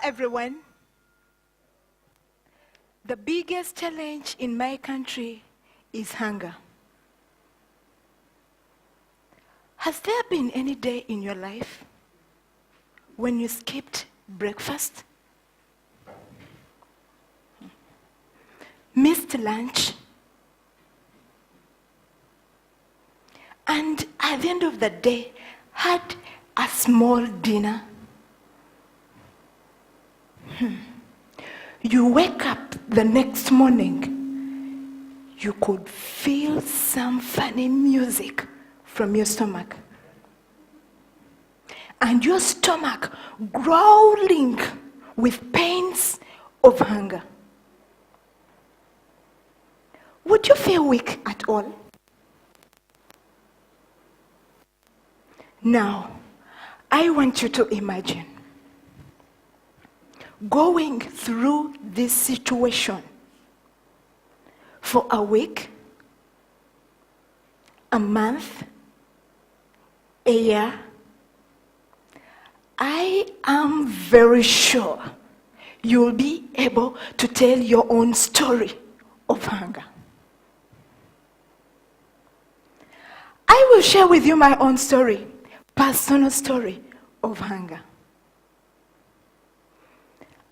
everyone. The biggest challenge in my country is hunger. Has there been any day in your life when you skipped breakfast, missed lunch, and at the end of the day had a small dinner? You wake up the next morning, you could feel some funny music from your stomach, and your stomach growling with pains of hunger. Would you feel weak at all? Now, I want you to imagine going through this situation for a week, a month, a year. I am very sure you'll be able to tell your own story of hunger. I will share with you my own story, personal story of hunger.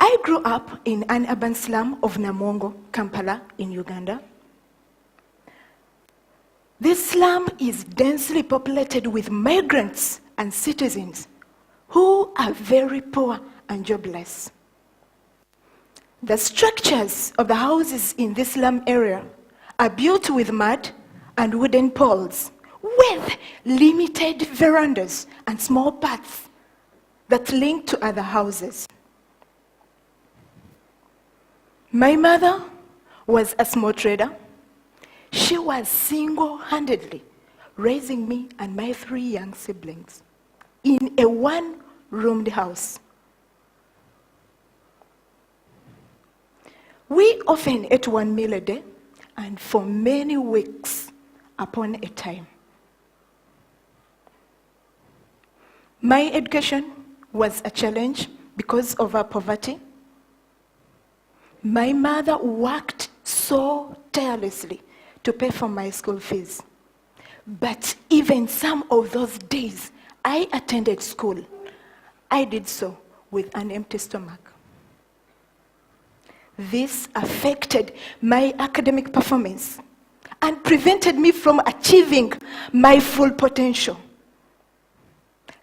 I grew up in an urban slum of Namuwongo Kampala in Uganda. This slum is densely populated with migrants and citizens who are very poor and jobless. The structures of the houses in this slum area are built with mud and wooden poles with limited verandas and small paths that link to other houses. My mother was a small trader. She was single-handedly raising me and my 3 young siblings in a one-roomed house. We often ate 1 meal a day, and for many weeks upon a time. My education was a challenge because of our poverty. My mother worked so tirelessly to pay for my school fees. But even some of those days I attended school, I did so with an empty stomach. This affected my academic performance and prevented me from achieving my full potential.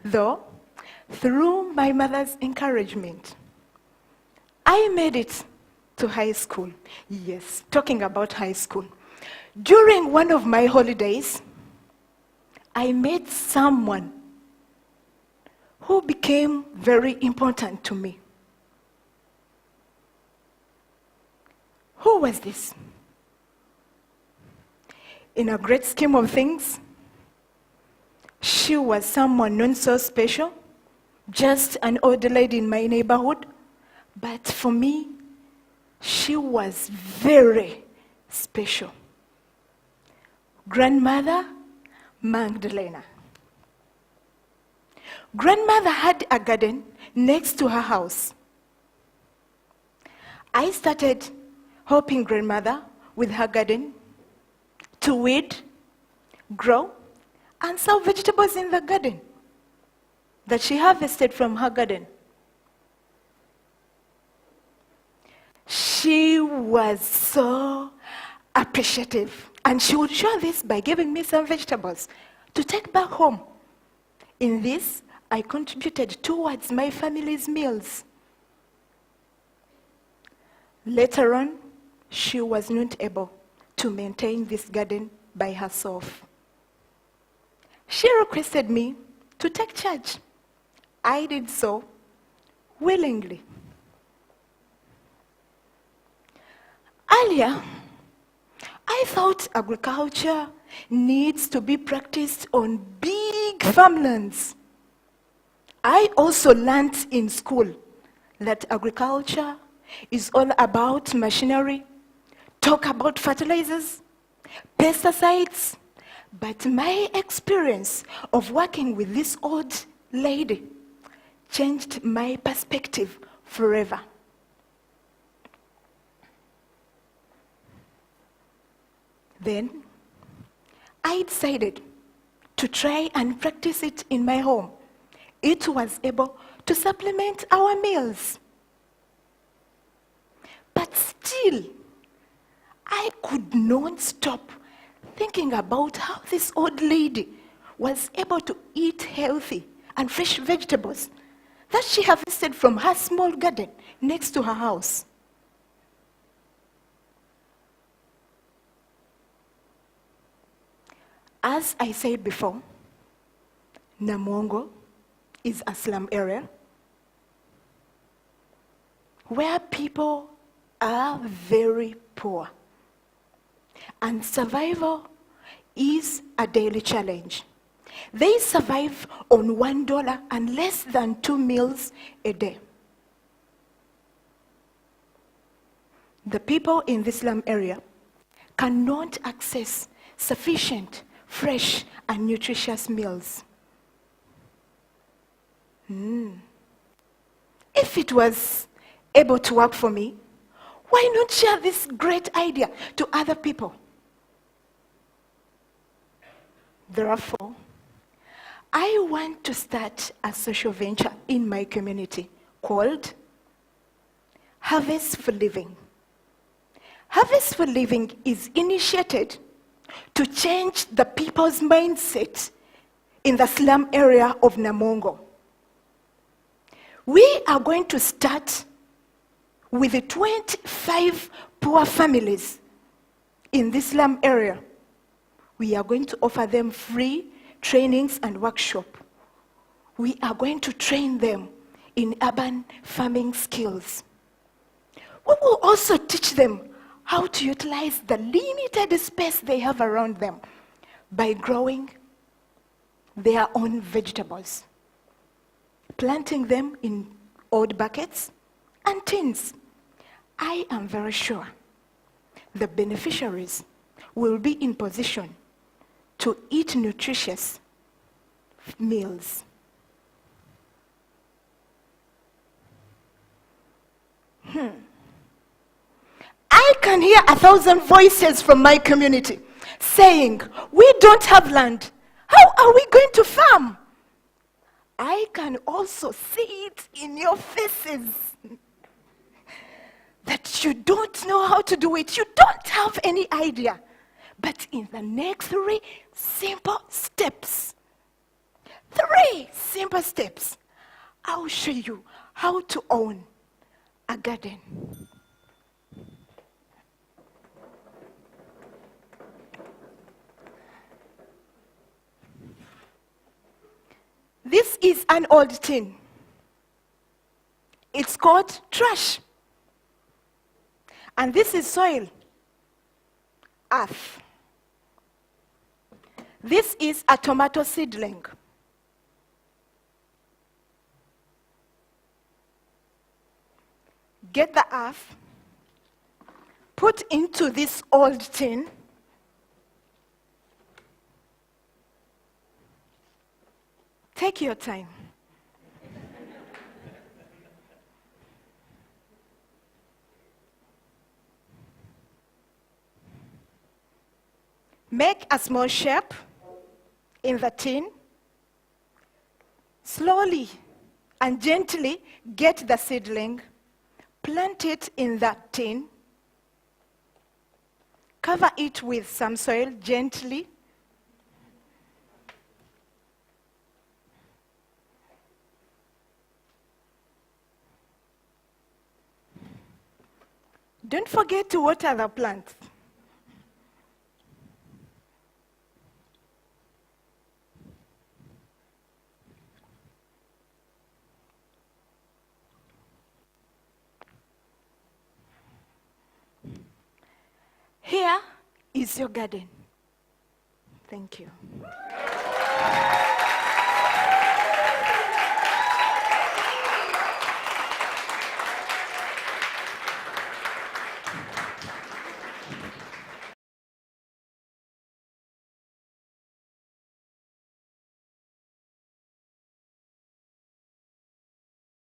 Though, through my mother's encouragement, I made it to high school. Yes, talking about high school. During one of my holidays, I met someone who became very important to me. Who was this? In a great scheme of things, she was someone not so special, just an old lady in my neighborhood. But for me, she was very special. Grandmother Magdalena. Grandmother had a garden next to her house. I started helping grandmother with her garden to weed, grow, and sell vegetables in the garden that she harvested from her garden. She was so appreciative, and she would show this by giving me some vegetables to take back home. In this, I contributed towards my family's meals. Later on, she was not able to maintain this garden by herself. She requested me to take charge. I did so willingly. Earlier, I thought agriculture needs to be practiced on big farmlands. I also learned in school that agriculture is all about machinery, talk about fertilizers, pesticides. But my experience of working with this old lady changed my perspective forever. Then I decided to try and practice it in my home. It was able to supplement our meals. But still, I could not stop thinking about how this old lady was able to eat healthy and fresh vegetables that she harvested from her small garden next to her house. As I said before, Namuwongo is a slum area where people are very poor, and survival is a daily challenge. They survive on $1 and less than 2 meals a day. The people in this slum area cannot access sufficient, fresh, and nutritious meals. If it was able to work for me, why not share this great idea to other people? Therefore, I want to start a social venture in my community called Harvest for Living. Harvest for Living is initiated to change the people's mindset in the slum area of Namuwongo. We are going to start with the 25 poor families in this slum area. We are going to offer them free trainings and workshops. We are going to train them in urban farming skills. We will also teach them how to utilize the limited space they have around them by growing their own vegetables, planting them in old buckets and tins. I am very sure the beneficiaries will be in position to eat nutritious meals. I can hear 1,000 voices from my community saying, we don't have land. How are we going to farm? I can also see it in your faces that you don't know how to do it. You don't have any idea. But in the next 3 simple steps, I'll show you how to own a garden. This is an old tin. It's called trash. And this is soil, earth. This is a tomato seedling. Get the earth, put into this old tin, take your time. Make a small shape in the tin. Slowly and gently get the seedling, plant it in the tin, cover it with some soil gently. Don't forget to water the plants. Here is your garden. Thank you.